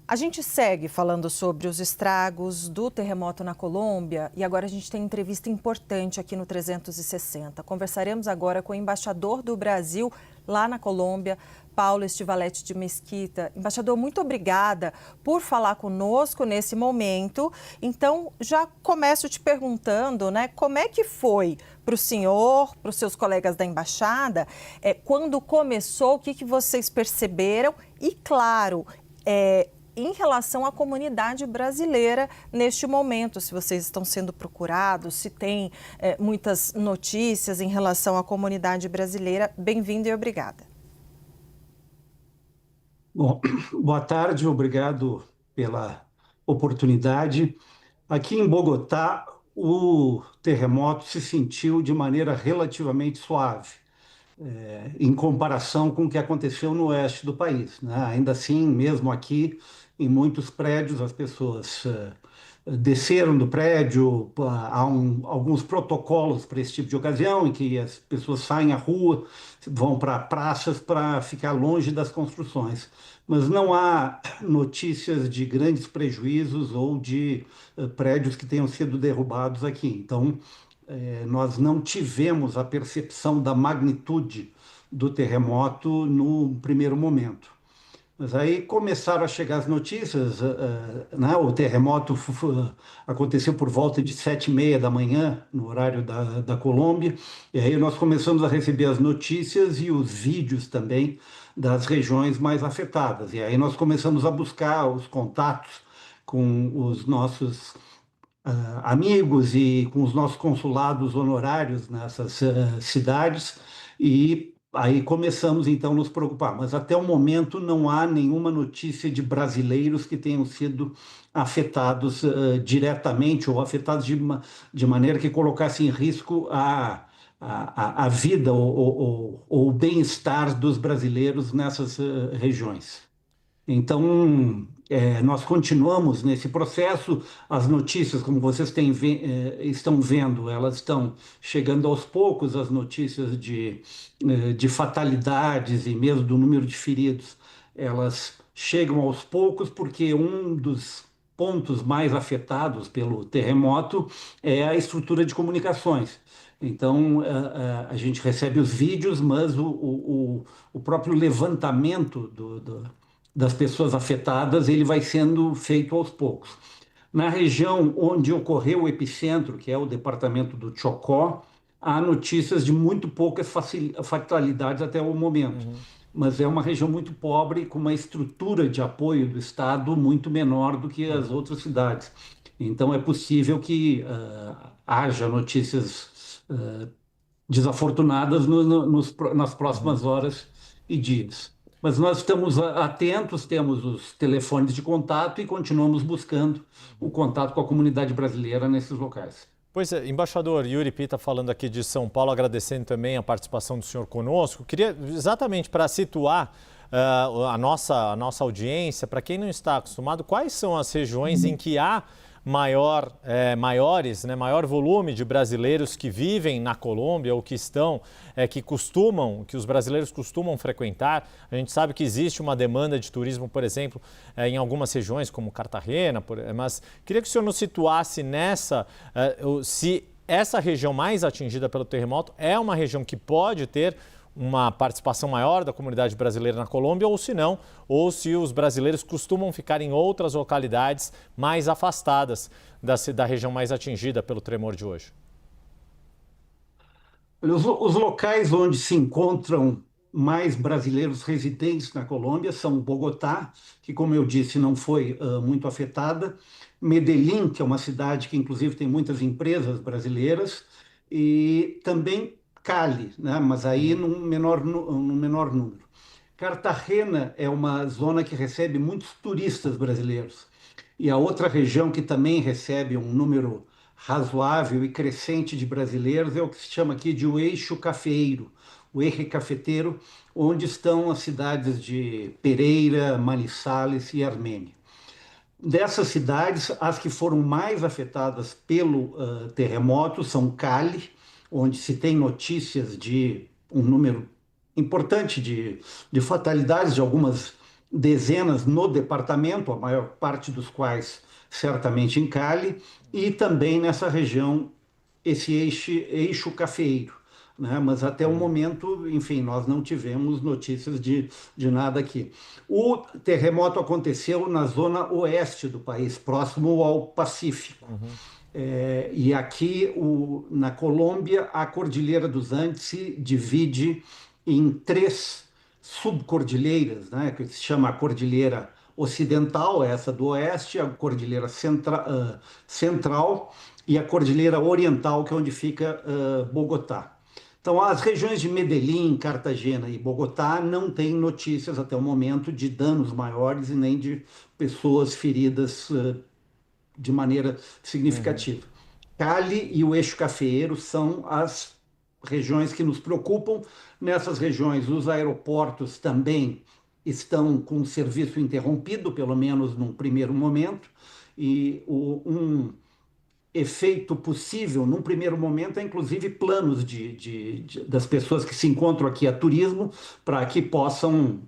A gente segue falando sobre os estragos do terremoto na Colômbia e agora a gente tem entrevista importante aqui no 360. Conversaremos agora com o embaixador do Brasil lá na Colômbia, Paulo Estivalete de Mesquita. Embaixador, muito obrigada por falar conosco nesse momento. Então, já começo te perguntando, né, como é que foi para o senhor, para os seus colegas da embaixada, quando começou, o que vocês perceberam e, claro, em relação à comunidade brasileira neste momento, se vocês estão sendo procurados, se tem muitas notícias em relação à comunidade brasileira. Bem-vindo e obrigada. Bom, boa tarde, obrigado pela oportunidade. Aqui em Bogotá, o terremoto se sentiu de maneira relativamente suave, em comparação com o que aconteceu no oeste do país, né? Ainda assim, mesmo aqui, em muitos prédios, as pessoas desceram do prédio. Há alguns protocolos para esse tipo de ocasião, em que as pessoas saem à rua, vão para praças para ficar longe das construções. Mas não há notícias de grandes prejuízos ou de prédios que tenham sido derrubados aqui. Então, nós não tivemos a percepção da magnitude do terremoto no primeiro momento. Mas aí começaram a chegar as notícias, né? O terremoto aconteceu por volta de 7h30 da manhã, no horário da Colômbia, e aí nós começamos a receber as notícias e os vídeos também das regiões mais afetadas. E aí nós começamos a buscar os contatos com os nossos amigos e com os nossos consulados honorários nessas cidades, e aí começamos então a nos preocupar. Mas até o momento não há nenhuma notícia de brasileiros que tenham sido afetados diretamente ou afetados de maneira que colocasse em risco a vida ou o bem-estar dos brasileiros nessas regiões. Então, nós continuamos nesse processo. As notícias, como vocês estão vendo, elas estão chegando aos poucos, as notícias de fatalidades e mesmo do número de feridos, elas chegam aos poucos, porque um dos pontos mais afetados pelo terremoto é a estrutura de comunicações. Então, a gente recebe os vídeos, mas o próprio levantamento das pessoas afetadas, ele vai sendo feito aos poucos. Na região onde ocorreu o epicentro, que é o departamento do Chocó, há notícias de muito poucas fatalidades até o momento. Mas é uma região muito pobre, com uma estrutura de apoio do Estado muito menor do que as outras cidades. Então é possível que haja notícias desafortunadas nas próximas horas e dias. Mas nós estamos atentos, temos os telefones de contato e continuamos buscando o contato com a comunidade brasileira nesses locais. Pois é, embaixador Yuri Pita falando aqui de São Paulo, agradecendo também a participação do senhor conosco. Queria exatamente para situar a nossa audiência, para quem não está acostumado, quais são as regiões em que há maior volume de brasileiros que vivem na Colômbia ou que estão, que os brasileiros costumam frequentar. A gente sabe que existe uma demanda de turismo, por exemplo, em algumas regiões como Cartagena, mas queria que o senhor nos situasse se essa região mais atingida pelo terremoto é uma região que pode ter uma participação maior da comunidade brasileira na Colômbia, ou se não, ou se os brasileiros costumam ficar em outras localidades mais afastadas da região mais atingida pelo tremor de hoje. Os locais onde se encontram mais brasileiros residentes na Colômbia são Bogotá, que, como eu disse, não foi muito afetada, Medellín, que é uma cidade que inclusive tem muitas empresas brasileiras, e também Cali, né? Mas aí num menor número. Cartagena é uma zona que recebe muitos turistas brasileiros. E a outra região que também recebe um número razoável e crescente de brasileiros é o que se chama aqui de o eixo cafeeiro, o eje cafeteiro, onde estão as cidades de Pereira, Manizales e Armênia. Dessas cidades, as que foram mais afetadas pelo terremoto são Cali, onde se tem notícias de um número importante de fatalidades, de algumas dezenas no departamento, a maior parte dos quais certamente em Cali, e também nessa região, esse eixo cafeeiro. Né? Mas até o momento, enfim, nós não tivemos notícias de nada aqui. O terremoto aconteceu na zona oeste do país, próximo ao Pacífico. E aqui, na Colômbia, a Cordilheira dos Andes se divide em 3 subcordilheiras, né, que se chama a Cordilheira Ocidental, essa do oeste, a Cordilheira Central e a Cordilheira Oriental, que é onde fica Bogotá. Então, as regiões de Medellín, Cartagena e Bogotá não têm notícias até o momento de danos maiores e nem de pessoas feridas de maneira significativa. Cali e o eixo cafeeiro são as regiões que nos preocupam. Nessas regiões, os aeroportos também estão com o serviço interrompido, pelo menos num primeiro momento, e um efeito possível, num primeiro momento, é inclusive planos das pessoas que se encontram aqui a turismo, para que possam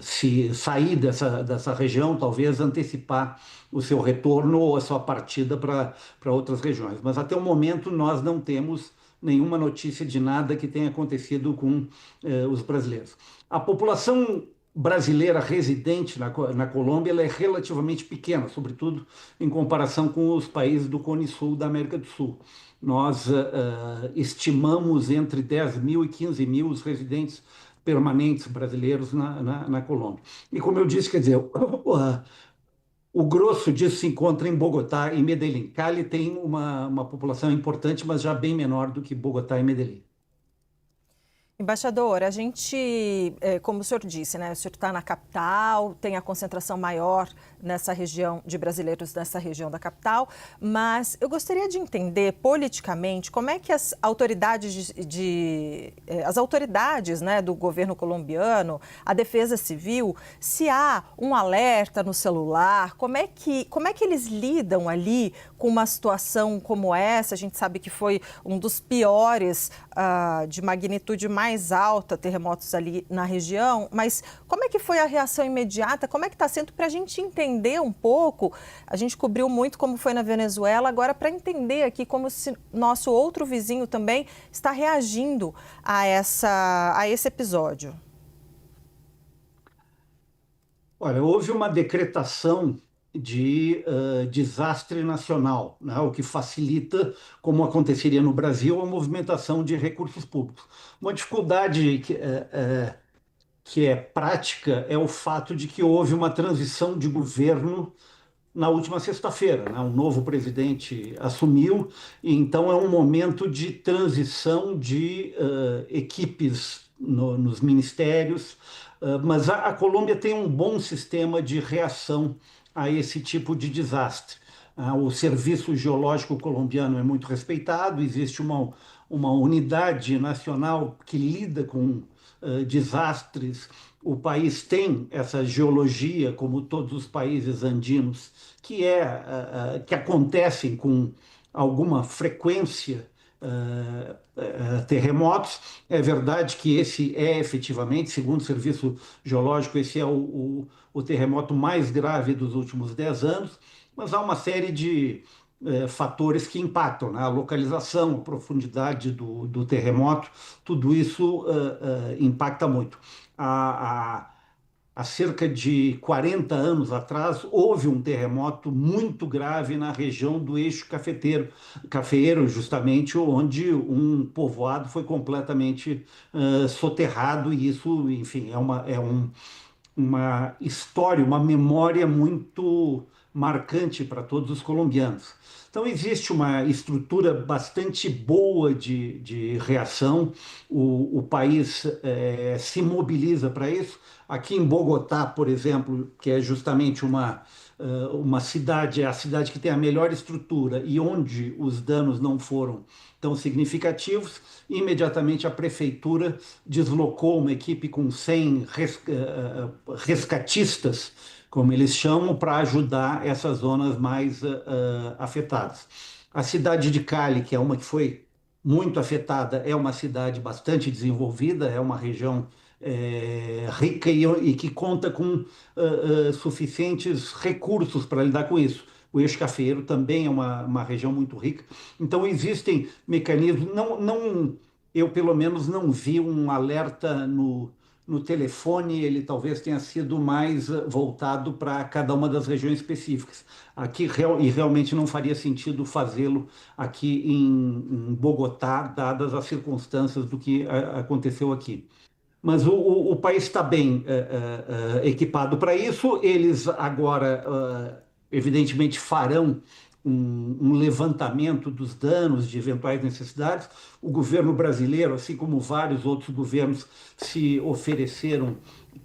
se sair dessa região, talvez antecipar o seu retorno ou a sua partida para outras regiões. Mas até o momento nós não temos nenhuma notícia de nada que tenha acontecido com os brasileiros. A população brasileira residente na Colômbia, ela é relativamente pequena, sobretudo em comparação com os países do Cone Sul da América do Sul. Nós estimamos entre 10 mil e 15 mil os residentes permanentes brasileiros na Colômbia. E como eu disse, quer dizer, o grosso disso se encontra em Bogotá e Medellín. Cali tem uma população importante, mas já bem menor do que Bogotá e Medellín. Embaixador, a gente, como o senhor disse, né, o senhor está na capital, tem a concentração maior nessa região de brasileiros nessa região da capital, mas eu gostaria de entender politicamente como é que as autoridades as autoridades, né, do governo colombiano, a Defesa Civil, se há um alerta no celular, como é que eles lidam ali com uma situação como essa? A gente sabe que foi um dos piores de magnitude mais alta, terremotos ali na região, mas como é que foi a reação imediata? Como é que está sendo para a gente entender um pouco? A gente cobriu muito como foi na Venezuela, agora para entender aqui como se nosso outro vizinho também está reagindo a esse episódio. Olha, houve uma decretação de desastre nacional, né? O que facilita, como aconteceria no Brasil, a movimentação de recursos públicos. Uma dificuldade que é prática é o fato de que houve uma transição de governo na última sexta-feira, né? Um novo presidente assumiu, e então é um momento de transição de equipes nos ministérios, mas a Colômbia tem um bom sistema de reação a esse tipo de desastre. O Serviço Geológico Colombiano é muito respeitado, existe uma unidade nacional que lida com desastres. O país tem essa geologia, como todos os países andinos, que acontecem com alguma frequência terremotos. É verdade que esse é efetivamente, segundo o Serviço Geológico, esse é o terremoto mais grave dos últimos 10 anos, mas há uma série de fatores que impactam, né? A localização, a profundidade do terremoto, tudo isso impacta muito. Há cerca de 40 anos atrás, houve um terremoto muito grave na região do eixo cafeeiro, justamente onde um povoado foi completamente soterrado, e isso, enfim, é uma história, uma memória muito marcante para todos os colombianos. Então, existe uma estrutura bastante boa de reação, o país se mobiliza para isso. Aqui em Bogotá, por exemplo, que é justamente uma cidade, é a cidade que tem a melhor estrutura e onde os danos não foram tão significativos, imediatamente a prefeitura deslocou uma equipe com 100 rescatistas, como eles chamam, para ajudar essas zonas mais afetadas. A cidade de Cali, que é uma que foi muito afetada, é uma cidade bastante desenvolvida, é uma região rica e que conta com suficientes recursos para lidar com isso. O eixo cafeeiro também é uma região muito rica. Então, existem mecanismos. Eu, pelo menos, não vi um alerta no telefone, ele talvez tenha sido mais voltado para cada uma das regiões específicas. Aqui, e realmente não faria sentido fazê-lo aqui em Bogotá, dadas as circunstâncias do que aconteceu aqui. Mas o país está bem equipado para isso. Eles agora, evidentemente, farão um levantamento dos danos de eventuais necessidades. O governo brasileiro, assim como vários outros governos, se ofereceram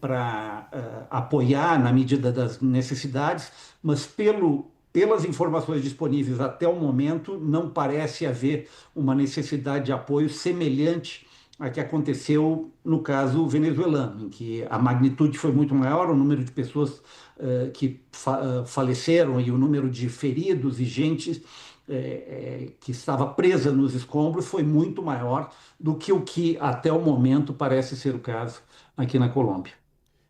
para apoiar na medida das necessidades, mas pelas informações disponíveis até o momento, não parece haver uma necessidade de apoio semelhante a que aconteceu no caso venezuelano, em que a magnitude foi muito maior, o número de pessoas que faleceram e o número de feridos e gente que estava presa nos escombros foi muito maior do que o que até o momento parece ser o caso aqui na Colômbia.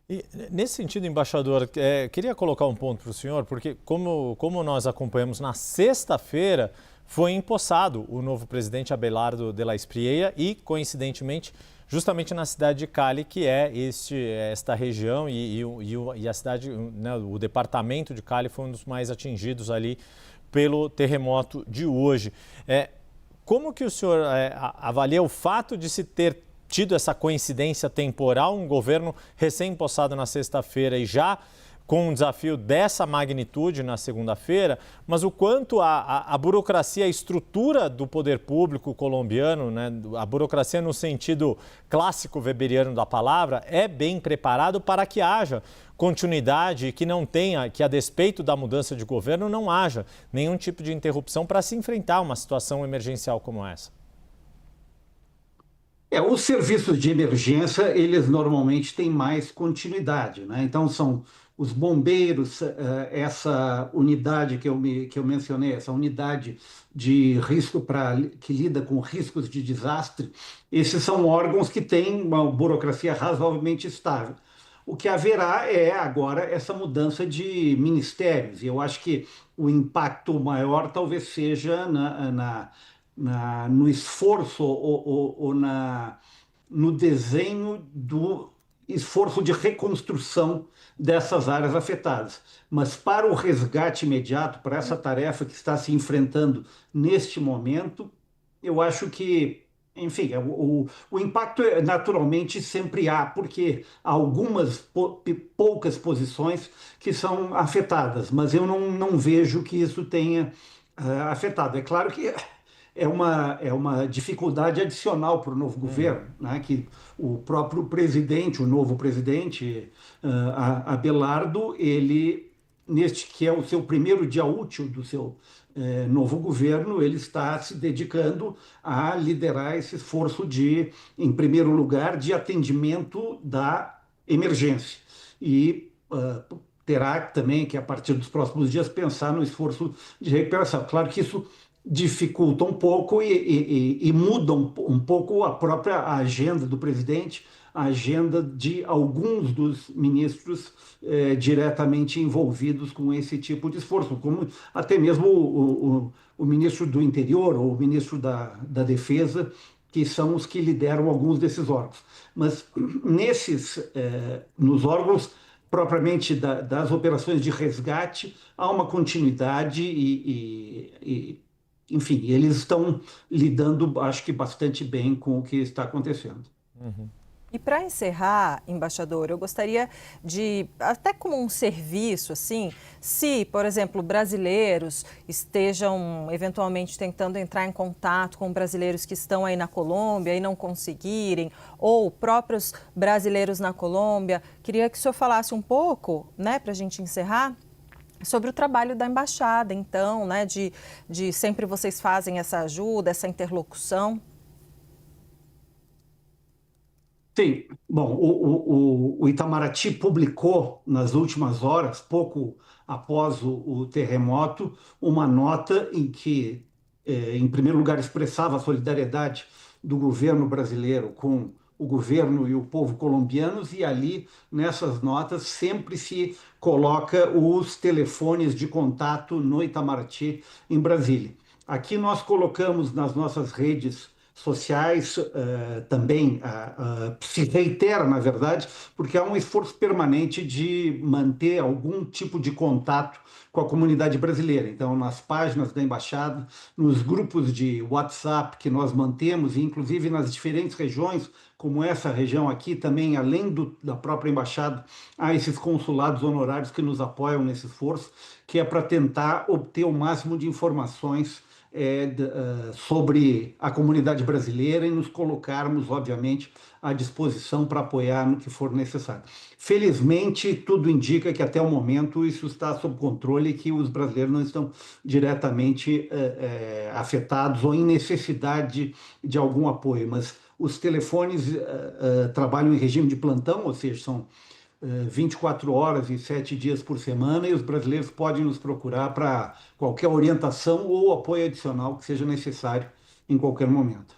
E, nesse sentido, embaixador, queria colocar um ponto para o senhor, porque como nós acompanhamos na sexta-feira, foi empossado o novo presidente Abelardo de la Espriella e, coincidentemente, justamente na cidade de Cali, que é esta região e a cidade, né, o departamento de Cali foi um dos mais atingidos ali pelo terremoto de hoje. Como que o senhor avalia o fato de se ter tido essa coincidência temporal, um governo recém-impossado na sexta-feira e já com um desafio dessa magnitude na segunda-feira, mas o quanto a burocracia, a estrutura do poder público colombiano, né, a burocracia no sentido clássico weberiano da palavra, é bem preparado para que haja continuidade e que não tenha, que a despeito da mudança de governo, não haja nenhum tipo de interrupção para se enfrentar uma situação emergencial como essa? Os serviços de emergência, eles normalmente têm mais continuidade, né? Então, são os bombeiros, essa unidade que eu mencionei, essa unidade de risco que lida com riscos de desastre, esses são órgãos que têm uma burocracia razoavelmente estável. O que haverá é agora essa mudança de ministérios, e eu acho que o impacto maior talvez seja no esforço ou no desenho do esforço de reconstrução dessas áreas afetadas. Mas para o resgate imediato, para essa tarefa que está se enfrentando neste momento, eu acho que, enfim, o impacto naturalmente sempre há, porque há algumas poucas posições que são afetadas, mas eu não vejo que isso tenha afetado. É claro que é uma dificuldade adicional para o novo governo, né? Que o próprio presidente, o novo presidente, Abelardo, ele, neste que é o seu primeiro dia útil do seu novo governo, ele está se dedicando a liderar esse esforço em primeiro lugar, de atendimento da emergência. E terá também que, a partir dos próximos dias, pensar no esforço de recuperação. Claro que isso dificulta um pouco e muda um pouco a própria agenda do presidente, a agenda de alguns dos ministros diretamente envolvidos com esse tipo de esforço, como até mesmo o ministro do Interior ou o ministro da Defesa, que são os que lideram alguns desses órgãos. Mas nos órgãos propriamente das operações de resgate, há uma continuidade enfim, eles estão lidando, acho que bastante bem com o que está acontecendo. Uhum. E para encerrar, embaixador, eu gostaria de, até como um serviço, assim, se, por exemplo, brasileiros estejam eventualmente tentando entrar em contato com brasileiros que estão aí na Colômbia e não conseguirem, ou próprios brasileiros na Colômbia, queria que o senhor falasse um pouco, né, para a gente encerrar, sobre o trabalho da embaixada, então, né, de sempre vocês fazem essa ajuda, essa interlocução. Sim, bom, o Itamaraty publicou nas últimas horas, pouco após o terremoto, uma nota em que, em primeiro lugar, expressava a solidariedade do governo brasileiro com o governo e o povo colombianos, e ali, nessas notas, sempre se coloca os telefones de contato no Itamaraty, em Brasília. Aqui nós colocamos nas nossas redes sociais também, se reitera, na verdade, porque há um esforço permanente de manter algum tipo de contato com a comunidade brasileira. Então, nas páginas da Embaixada, nos grupos de WhatsApp que nós mantemos, e inclusive nas diferentes regiões, como essa região aqui, também, além da própria Embaixada, há esses consulados honorários que nos apoiam nesse esforço, que é para tentar obter o máximo de informações sobre a comunidade brasileira e nos colocarmos, obviamente, à disposição para apoiar no que for necessário. Felizmente, tudo indica que até o momento isso está sob controle e que os brasileiros não estão diretamente afetados ou em necessidade de algum apoio, mas os telefones trabalham em regime de plantão, ou seja, são 24 horas e 7 dias por semana, e os brasileiros podem nos procurar para qualquer orientação ou apoio adicional que seja necessário em qualquer momento.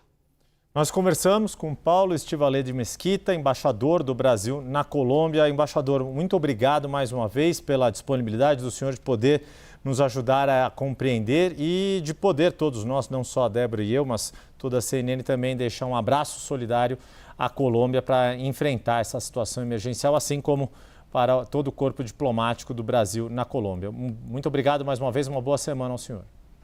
Nós conversamos com Paulo Estivalé de Mesquita, embaixador do Brasil na Colômbia. Embaixador, muito obrigado mais uma vez pela disponibilidade do senhor de poder nos ajudar a compreender e de poder todos nós, não só a Débora e eu, mas toda a CNN também, deixar um abraço solidário à Colômbia para enfrentar essa situação emergencial, assim como para todo o corpo diplomático do Brasil na Colômbia. Muito obrigado mais uma vez, uma boa semana ao senhor.